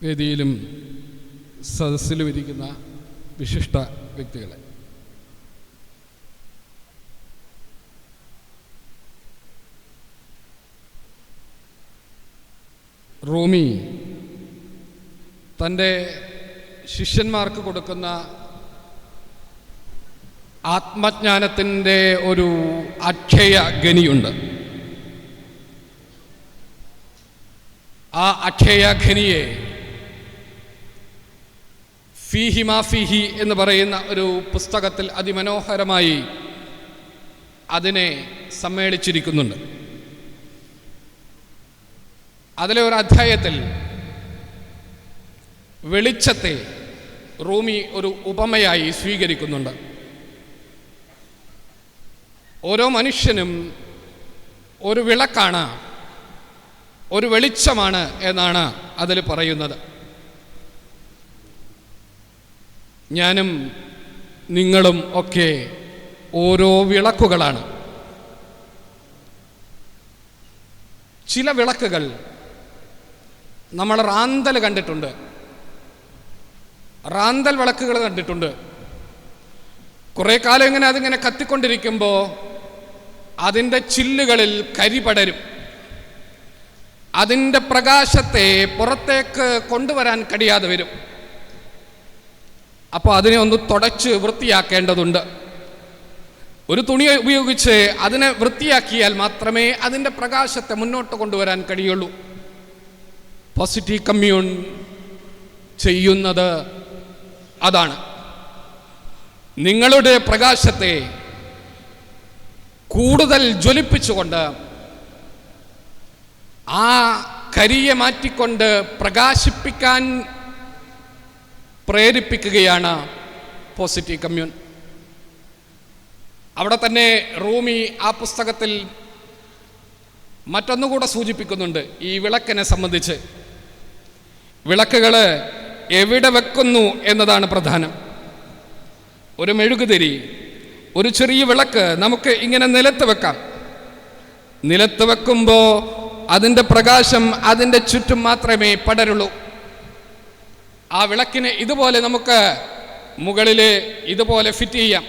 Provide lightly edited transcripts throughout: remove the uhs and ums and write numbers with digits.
വേദിയിലും സദസ്സിലും ഇരിക്കുന്ന വിശിഷ്ട വ്യക്തികളെ, റൂമി തൻ്റെ ശിഷ്യന്മാർക്ക് കൊടുക്കുന്ന ആത്മജ്ഞാനത്തിൻ്റെ ഒരു അക്ഷയ ഖനിയുണ്ട്. ആ അക്ഷയ ഖനിയെ ഫീഹി മാ ഫീഹി എന്ന് പറയുന്ന ഒരു പുസ്തകത്തിൽ അതിമനോഹരമായി അതിനെ സമ്മേളിച്ചിരിക്കുന്നുണ്ട്. അതിലെ ഒരു അധ്യായത്തിൽ വെളിച്ചത്തെ റൂമി ഒരു ഉപമയായി സ്വീകരിക്കുന്നുണ്ട്. ഓരോ മനുഷ്യനും ഒരു വിളക്കാണ്, ഒരു വെളിച്ചമാണ് എന്നാണ് അതിൽ പറയുന്നത്. ഞാനും നിങ്ങളും ഒക്കെ ഓരോ വിളക്കുകളാണ്. ചില വിളക്കുകൾ നമ്മൾ റാന്തൽ കണ്ടിട്ടുണ്ട്, റാന്തൽ വിളക്കുകൾ കണ്ടിട്ടുണ്ട്. കുറേ കാലം ഇങ്ങനെ അതിങ്ങനെ കത്തിക്കൊണ്ടിരിക്കുമ്പോൾ അതിൻ്റെ ചില്ലുകളിൽ കരി പടരും. അതിൻ്റെ പ്രകാശത്തെ പുറത്തേക്ക് കൊണ്ടുവരാൻ കഴിയാതെ വരും. അപ്പോൾ അതിനെ ഒന്ന് തുടച്ച് വൃത്തിയാക്കേണ്ടതുണ്ട്. ഒരു തുണി ഉപയോഗിച്ച് അതിനെ വൃത്തിയാക്കിയാൽ മാത്രമേ അതിൻ്റെ പ്രകാശത്തെ മുന്നോട്ട് കൊണ്ടുവരാൻ കഴിയുള്ളൂ. പോസിറ്റീവ് കമ്മ്യൂൺ ചെയ്യുന്നത് അതാണ്. നിങ്ങളുടെ പ്രകാശത്തെ കൂടുതൽ ജ്വലിപ്പിച്ചുകൊണ്ട് ആ കരിയെ മാറ്റിക്കൊണ്ട് പ്രകാശിപ്പിക്കാൻ പ്രേരിപ്പിക്കുകയാണ് പോസിറ്റീവ് കമ്മ്യൂൺ. അവിടെ തന്നെ റൂമി ആ പുസ്തകത്തിൽ മറ്റൊന്നുകൂടെ സൂചിപ്പിക്കുന്നുണ്ട് ഈ വിളക്കിനെ സംബന്ധിച്ച്. വിളക്കുകൾ എവിടെ വെക്കുന്നു എന്നതാണ് പ്രധാനം. ഒരു മെഴുകുതിരി, ഒരു ചെറിയ വിളക്ക് നമുക്ക് ഇങ്ങനെ നിലത്ത് വെക്കാം. നിലത്ത് വെക്കുമ്പോൾ അതിൻ്റെ പ്രകാശം അതിൻ്റെ ചുറ്റും മാത്രമേ പടരുള്ളൂ. ആ വിളക്കിനെ ഇതുപോലെ നമുക്ക് മുകളിൽ ഇതുപോലെ ഫിറ്റ് ചെയ്യാം.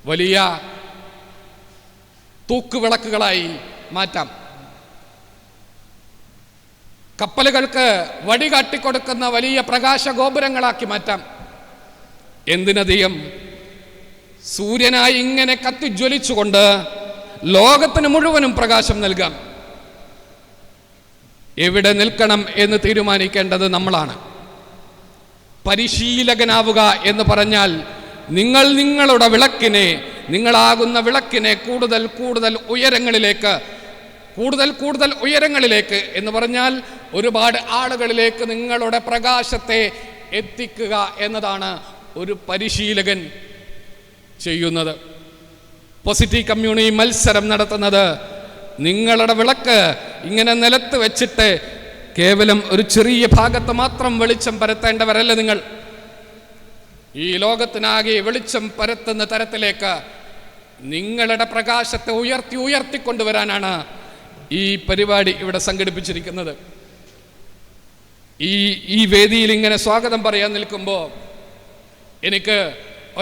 വലിയ തൂക്കുവിളക്കുകളായി മാറ്റാം. കപ്പലുകൾക്ക് വഴി കാട്ടിക്കൊടുക്കുന്ന വലിയ പ്രകാശ ഗോപുരങ്ങളാക്കി മാറ്റാം. എന്തിനധികം സൂര്യനായി ഇങ്ങനെ കത്തിജ്വലിച്ചുകൊണ്ട് ലോകത്തിന് മുഴുവനും പ്രകാശം നൽകാം. എവിടെ നിൽക്കണം എന്ന് തീരുമാനിക്കേണ്ടത് നമ്മളാണ്. പരിശീലകനാവുക എന്ന് പറഞ്ഞാൽ നിങ്ങൾ നിങ്ങളുടെ വിളക്കിനെ, നിങ്ങളാകുന്ന വിളക്കിനെ കൂടുതൽ കൂടുതൽ ഉയരങ്ങളിലേക്ക്, കൂടുതൽ കൂടുതൽ ഉയരങ്ങളിലേക്ക് എന്ന് പറഞ്ഞാൽ ഒരുപാട് ആളുകളിലേക്ക് നിങ്ങളുടെ പ്രകാശത്തെ എത്തിക്കുക എന്നതാണ് ഒരു പരിശീലകൻ ചെയ്യുന്നത്. പോസിറ്റീവ് കമ്മ്യൂണി മത്സരം നടത്തുന്നത് നിങ്ങളുടെ വിളക്ക് ഇങ്ങനെ നിലത്ത് വെച്ചിട്ട് കേവലം ഒരു ചെറിയ ഭാഗത്ത് മാത്രം വെളിച്ചം പരത്തേണ്ടവരല്ല നിങ്ങൾ. ഈ ലോകത്തിനാകെ വെളിച്ചം പരത്തുന്ന തരത്തിലേക്ക് നിങ്ങളുടെ പ്രകാശത്തെ ഉയർത്തിക്കൊണ്ടുവരാനാണ് ഈ പരിപാടി ഇവിടെ സംഘടിപ്പിച്ചിരിക്കുന്നത്. ഈ വേദിയിൽ ഇങ്ങനെ സ്വാഗതം പറയാൻ നിൽക്കുമ്പോൾ എനിക്ക്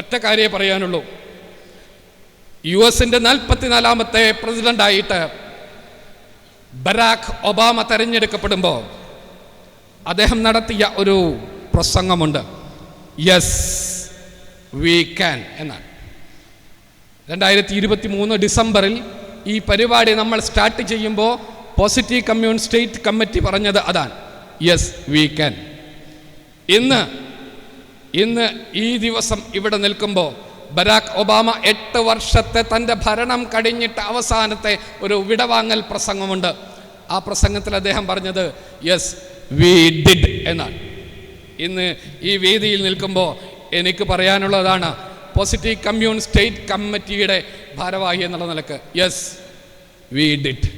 ഒറ്റ കാര്യമേ പറയാനുള്ളൂ. US-ന്റെ 44ാമത്തെ പ്രസിഡന്റായിട്ട് ബരാക് ഒബാമ തെരഞ്ഞെടുക്കപ്പെടുമ്പോൾ അദ്ദേഹം നടത്തിയ ഒരു പ്രസംഗമുണ്ട്. യെസ് വി ക്യാൻ എന്നാണ്. 2023 ഡിസംബറിൽ ഈ പരിപാടി നമ്മൾ സ്റ്റാർട്ട് ചെയ്യുമ്പോൾ പോസിറ്റീവ് കമ്മ്യൂൺ സ്റ്റേറ്റ് കമ്മിറ്റി പറഞ്ഞത് അതാണ്, യെസ് വി ക്യാൻ. ഇന്ന് ഈ ദിവസം ഇവിടെ നിൽക്കുമ്പോൾ ബരാക് ഒബാമ 8 വർഷത്തെ തൻ്റെ ഭരണം കഴിഞ്ഞിട്ട് അവസാനത്തെ ഒരു വിടവാങ്ങൽ പ്രസംഗമുണ്ട്. ആ പ്രസംഗത്തിൽ അദ്ദേഹം പറഞ്ഞത് യെസ് വി ഡിഡ് എന്നാണ്. ഇന്ന് ഈ വേദിയിൽ നിൽക്കുമ്പോൾ എനിക്ക് പറയാനുള്ളതാണ്, പോസിറ്റീവ് കമ്മ്യൂൺ സ്റ്റേറ്റ് കമ്മിറ്റിയുടെ ഭാരവാഹി എന്നുള്ള നിലക്ക് യെസ് വി ഡിഡ്.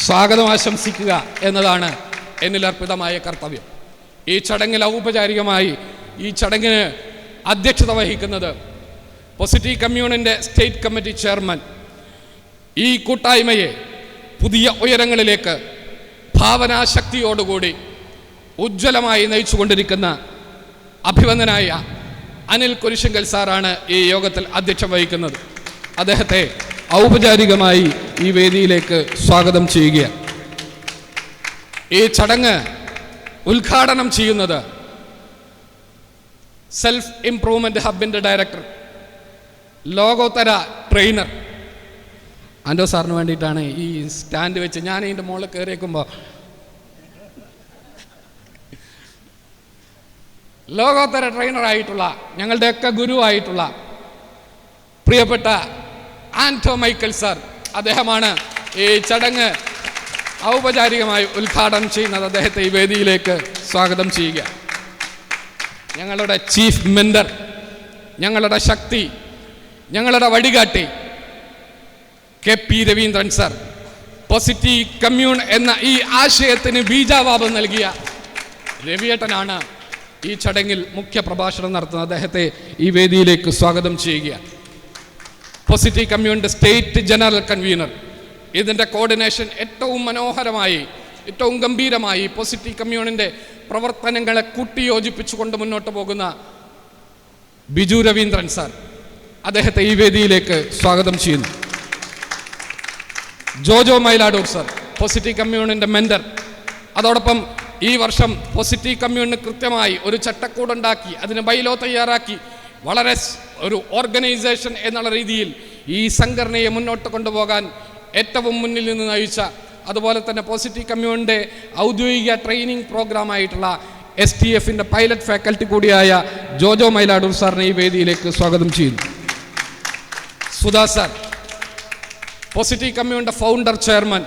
സ്വാഗതം ആശംസിക്കുക എന്നതാണ് എന്നിൽ അർപ്പിതമായ കർത്തവ്യം. ഈ ചടങ്ങിൽ ഔപചാരികമായി ഈ ചടങ്ങിന് അധ്യക്ഷത വഹിക്കുന്നത് പോസിറ്റീവ് കമ്മ്യൂണിൻ്റെ സ്റ്റേറ്റ് കമ്മിറ്റി ചെയർമാൻ, ഈ കൂട്ടായ്മയെ പുതിയ ഉയരങ്ങളിലേക്ക് ഭാവനാശക്തിയോടുകൂടി ഉജ്ജ്വലമായി നയിച്ചുകൊണ്ടിരിക്കുന്ന അഭിവന്ദനായ അനിൽ കുരിശിങ്കൽ സാറാണ് ഈ യോഗത്തിൽ അധ്യക്ഷം വഹിക്കുന്നത്. അദ്ദേഹത്തെ ഔപചാരികമായി ഈ വേദിയിലേക്ക് സ്വാഗതം ചെയ്യുകയാണ്. ഈ ചടങ്ങ് ഉദ്ഘാടനം ചെയ്യുന്നത് സെൽഫ് ഇംപ്രൂവ്മെന്റ് ഹബിന്റെ ഡയറക്ടർ, ലോകോത്തര ട്രെയിനർ ആൻഡോ സാറിന് വേണ്ടിയിട്ടാണ് ഈ സ്റ്റാൻഡ് വെച്ച് ഞാൻ ഇതിൻ്റെ മുകളിൽ കയറിയേക്കുമ്പോൾ ലോകോത്തര ട്രെയിനറായിട്ടുള്ള ഞങ്ങളുടെയൊക്കെ ഗുരുവായിട്ടുള്ള പ്രിയപ്പെട്ട ആൻഡോ മൈക്കൽ സാർ, അദ്ദേഹമാണ് ഈ ചടങ്ങ് ഔപചാരികമായി ഉദ്ഘാടനം ചെയ്യുന്നത്. അദ്ദേഹത്തെ ഈ വേദിയിലേക്ക് സ്വാഗതം ചെയ്യുക. ഞങ്ങളുടെ ചീഫ് മെന്റർ, ഞങ്ങളുടെ ശക്തി, ഞങ്ങളുടെ വഴികാട്ടി KP Raveendran sir, positive commune എന്ന ഈ ആശയത്തിന് ബീജാവാപം നൽകിയ രവിയേട്ടനാണ് ഈ ചടങ്ങിൽ മുഖ്യ പ്രഭാഷണം നടത്തുന്നത്. അദ്ദേഹത്തെ ഈ വേദിയിലേക്ക് സ്വാഗതം ചെയ്യുകയാണ്. പോസിറ്റീവ് കമ്മ്യൂണിൻ്റെ സ്റ്റേറ്റ് ജനറൽ കൺവീനർ, ഇതിൻ്റെ കോർഡിനേഷൻ ഏറ്റവും മനോഹരമായി, ഏറ്റവും ഗംഭീരമായി പോസിറ്റീവ് കമ്മ്യൂണിൻ്റെ പ്രവർത്തനങ്ങളെ കൂട്ടിയോജിപ്പിച്ചുകൊണ്ട് മുന്നോട്ട് പോകുന്ന ബിജു രവീന്ദ്രൻ സാർ, അദ്ദേഹത്തെ ഈ വേദിയിലേക്ക് സ്വാഗതം ചെയ്യുന്നു. ജോജോ മൈലാടൂർ സാർ, പോസിറ്റീവ് കമ്മ്യൂണിൻ്റെ മെന്റർ, അതോടൊപ്പം ഈ വർഷം പോസിറ്റീവ് കമ്മ്യൂണിന് കൃത്യമായി ഒരു ചട്ടക്കൂടുണ്ടാക്കി അതിന് ബൈലോ തയ്യാറാക്കി വളരെ ഒരു ഓർഗനൈസേഷൻ എന്നുള്ള രീതിയിൽ ഈ സംഘടനയെ മുന്നോട്ട് കൊണ്ടുപോകാൻ ഏറ്റവും മുന്നിൽ നിന്ന് നയിച്ച, അതുപോലെ തന്നെ പോസിറ്റീവ് കമ്മ്യൂണിൻ്റെ ഔദ്യോഗിക ട്രെയിനിങ് പ്രോഗ്രാമായിട്ടുള്ള STFൻ്റെ പൈലറ്റ് ഫാക്കൽറ്റി കൂടിയായ ജോജോ മൈലാടൂർ സാറിനെ ഈ വേദിയിലേക്ക് സ്വാഗതം ചെയ്യുന്നു. സുധാ സാർ, പോസിറ്റീവ് കമ്മ്യൂണിൻ്റെ ഫൗണ്ടർ ചെയർമാൻ,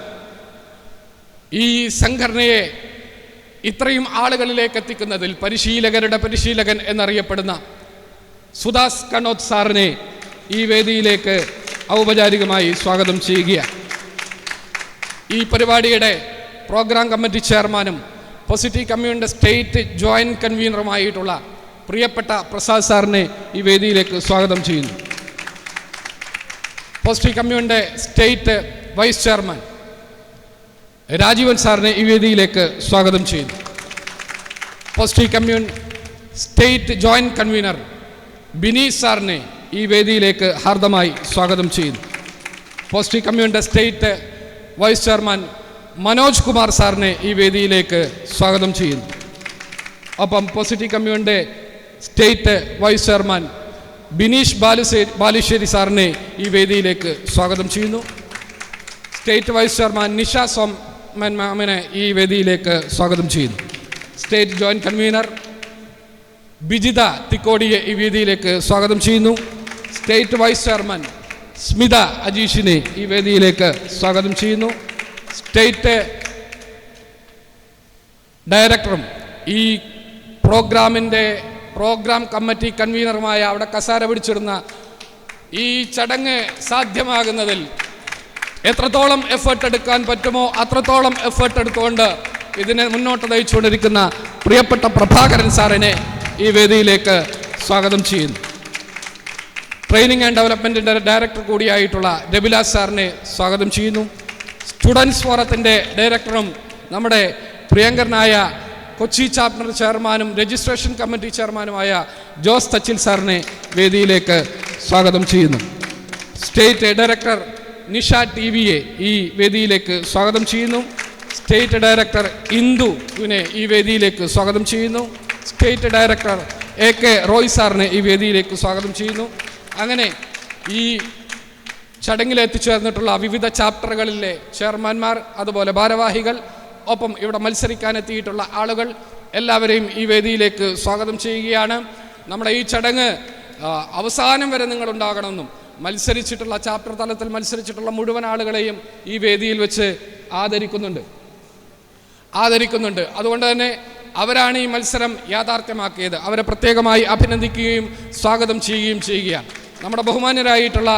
ഈ സംഘടനയെ ഇത്രയും ആളുകളിലേക്ക് എത്തിക്കുന്നതിൽ പരിശീലകരുടെ പരിശീലകൻ എന്നറിയപ്പെടുന്ന സുദാസ് കണോത്ത് സാറിനെ ഈ വേദിയിലേക്ക് ഔപചാരികമായി സ്വാഗതം ചെയ്യുകയാണ്. ഈ പരിപാടിയുടെ പ്രോഗ്രാം കമ്മിറ്റി ചെയർമാനും പോസിറ്റീവ് കമ്മ്യൂണിൻ്റെ സ്റ്റേറ്റ് ജോയിൻറ്റ് കൺവീനറുമായിട്ടുള്ള പ്രിയപ്പെട്ട പ്രസാദ് സാറിനെ ഈ വേദിയിലേക്ക് സ്വാഗതം ചെയ്യുന്നു. പോസിറ്റീവ് കമ്മ്യൂണിൻ്റെ സ്റ്റേറ്റ് വൈസ് ചെയർമാൻ രാജീവൻ സാറിനെ ഈ വേദിയിലേക്ക് സ്വാഗതം ചെയ്യുന്നു. Positive commune state joint convener Bineesh സാറിനെ ഈ വേദിയിലേക്ക് ഹാർദമായി സ്വാഗതം ചെയ്യുന്നു. പോസിറ്റീവ് കമ്മ്യൂണിൻ്റെ state vice chairman Manoj Kumar സാറിനെ ഈ വേദിയിലേക്ക് സ്വാഗതം ചെയ്യുന്നു. ഒപ്പം പോസിറ്റീവ് കമ്മ്യൂണിൻ്റെ state vice chairman Bineesh Balussery സാറിനെ ഈ വേദിയിലേക്ക് സ്വാഗതം ചെയ്യുന്നു. State vice chairman Nisha Soman മാമിനെ ഈ വേദിയിലേക്ക് സ്വാഗതം ചെയ്യുന്നു. സ്റ്റേറ്റ് ജോയിൻറ്റ് കൺവീനർ ബിജിത തിക്കോടിയെ ഈ വേദിയിലേക്ക് സ്വാഗതം ചെയ്യുന്നു. സ്റ്റേറ്റ് വൈസ് ചെയർമാൻ സ്മിത അജീഷിനെ ഈ വേദിയിലേക്ക് സ്വാഗതം ചെയ്യുന്നു. സ്റ്റേറ്റ് ഡയറക്ടറും ഈ പ്രോഗ്രാം കമ്മിറ്റി കൺവീനറുമായ അവിടെ കസാര പിടിച്ചിരുന്ന ഈ ചടങ്ങ് സാധ്യമാകുന്നതിൽ എത്രത്തോളം എഫേർട്ട് എടുക്കാൻ പറ്റുമോ അത്രത്തോളം എഫേർട്ട് എടുത്തുകൊണ്ട് ഇതിനെ മുന്നോട്ട് നയിച്ചുകൊണ്ടിരിക്കുന്ന പ്രിയപ്പെട്ട പ്രഭാകരൻ സാറിനെ ഈ വേദിയിലേക്ക് സ്വാഗതം ചെയ്യുന്നു. ട്രെയിനിങ് ആൻഡ് ഡെവലപ്മെൻറ്റിൻ്റെ ഡയറക്ടർ കൂടിയായിട്ടുള്ള രവിലാസ് സാറിനെ സ്വാഗതം ചെയ്യുന്നു. സ്റ്റുഡൻസ് ഫോറത്തിൻ്റെ ഡയറക്ടറും നമ്മുടെ പ്രിയങ്കരനായ കൊച്ചി ചാപ്റ്റർ ചെയർമാനും രജിസ്ട്രേഷൻ കമ്മിറ്റി ചെയർമാനുമായ ജോസ് തച്ചിൽ സാറിനെ വേദിയിലേക്ക് സ്വാഗതം ചെയ്യുന്നു. സ്റ്റേറ്റ് ഡയറക്ടർ നിഷ TVയെ ഈ വേദിയിലേക്ക് സ്വാഗതം ചെയ്യുന്നു. സ്റ്റേറ്റ് ഡയറക്ടർ ഇന്ദുവിനെ ഈ വേദിയിലേക്ക് സ്വാഗതം ചെയ്യുന്നു. സ്റ്റേറ്റ് ഡയറക്ടർ AK റോയ് സാറിനെ ഈ വേദിയിലേക്ക് സ്വാഗതം ചെയ്യുന്നു. അങ്ങനെ ഈ ചടങ്ങിൽ എത്തിച്ചേർന്നിട്ടുള്ള വിവിധ ചാപ്റ്ററുകളിലെ ചെയർമാൻമാർ, അതുപോലെ ഭാരവാഹികൾ, ഒപ്പം ഇവിടെ മത്സരിക്കാനെത്തിയിട്ടുള്ള ആളുകൾ എല്ലാവരെയും ഈ വേദിയിലേക്ക് സ്വാഗതം ചെയ്യുകയാണ്. നമ്മുടെ ഈ ചടങ്ങ് അവസാനം വരെ നിങ്ങളുണ്ടാകണമെന്നും മത്സരിച്ചിട്ടുള്ള ചാപ്റ്റർ തലത്തിൽ മത്സരിച്ചിട്ടുള്ള മുഴുവൻ ആളുകളെയും ഈ വേദിയിൽ വെച്ച് ആദരിക്കുന്നുണ്ട്. അതുകൊണ്ട് തന്നെ അവരാണ് ഈ മത്സരം യാഥാർത്ഥ്യമാക്കിയത്. അവരെ പ്രത്യേകമായി അഭിനന്ദിക്കുകയും സ്വാഗതം ചെയ്യുകയും ചെയ്യുകയാണ്. നമ്മുടെ ബഹുമാന്യരായിട്ടുള്ള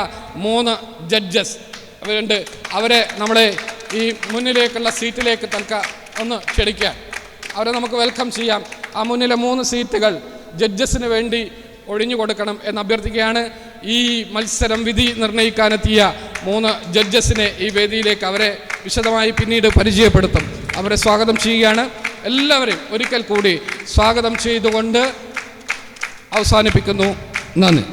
3 ജഡ്ജസ് അവരുണ്ട്. അവരെ നമ്മളെ ഈ മുന്നിലേക്കുള്ള സീറ്റിലേക്ക് ഒന്ന് ക്ഷണിക്കാം. അവരെ നമുക്ക് വെൽക്കം ചെയ്യാം. ആ മുന്നിലെ 3 സീറ്റുകൾ ജഡ്ജസിന് വേണ്ടി ഒഴിഞ്ഞു കൊടുക്കണം എന്ന് അഭ്യർത്ഥിക്കുകയാണ്. ഈ മത്സരം വിധി നിർണ്ണയിക്കാനെത്തിയ 3 ജഡ്ജസിനെ ഈ വേദിയിലേക്ക്, അവരെ വിശദമായി പിന്നീട് പരിചയപ്പെടുത്തും. അവരെ സ്വാഗതം ചെയ്യുകയാണ്. എല്ലാവരെയും ഒരിക്കൽ കൂടി സ്വാഗതം ചെയ്തുകൊണ്ട് അവസാനിപ്പിക്കുന്നു. നന്ദി.